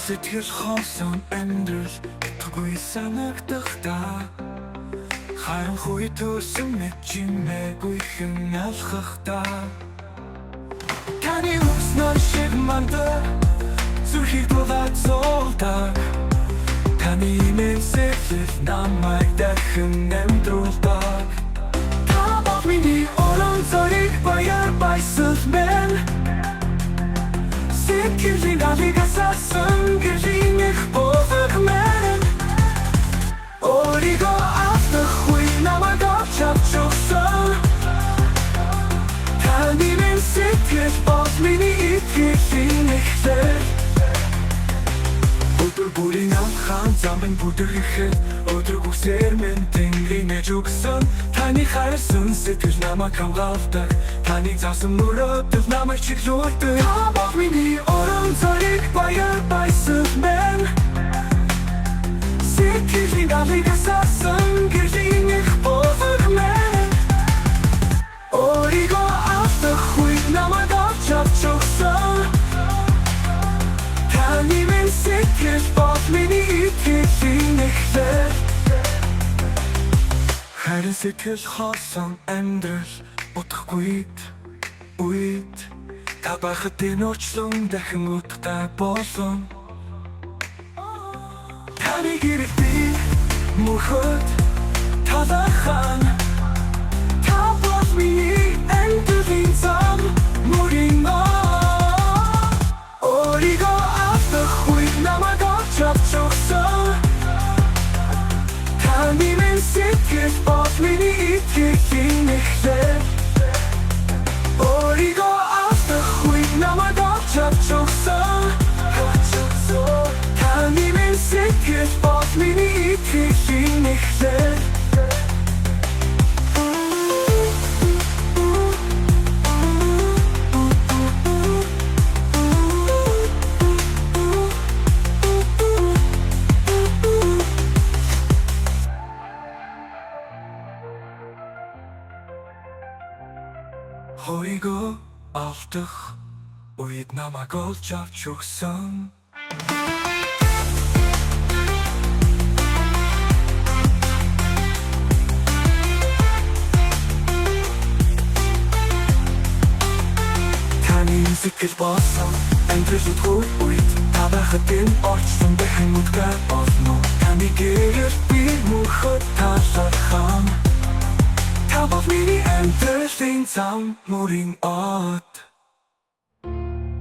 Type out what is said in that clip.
сэтгэл хоосон амьдрал итгүй санагдах харанхуй төсөн мэт чимээгүй хэн алхахдаа таны үснэр шиг мандаа зүрхийг дулаад золдог таны мэсэл намайг дахин амьдруулдаг та бол миний орон зайг баяр баясал мен сэтгэлийн алигаас асан гэрлийн их бовх мен өөрийгөө автахгүй намайг авч өгсөн таны минь сэтгэл бол миний итгэлийн эхлэл өдөр бүрийн амхан замын бүдэрхэд өдөр үсээр минь тэнгэрийн нэж өгсөн таны хайрсан сэтгэл намайг хамгаалдаг таны заасан мөрөдөл намайг чиглүүлдэг та бол миний орон зайг баяр баясал мен сэтгэлийн алигаас асан гэрлийн их бовх мен өөрийгөө автахгүй намайг авч өгсөн таны минь сэтгэл бол миний итгэлийн эхлэл харин сэтгэл хоосон амьдрал утгагүй үед та байхад энэ уучлан дахин утгатай болсон таны гэрэл би мөхөд талархан та бол миний амьдралын зам мөрийн өөрийгөө автахгүй намайг авч өгсөн таны минь сэтгэл бол миний итгэлийн эхлэл өөрийгөө автахгүй намайг авч өгсөн таны минь сэтгэл бол миний итгэлийн эхлэл өөрийгөө алдах үед намайг олж авч өгсөн таны сэтгэл болсон амьдрал үед та байхад энэ орчлон дахин үдгээр болно таны гэрэл би мөхөд талархан та бол миний амьдралын зам мөрийн от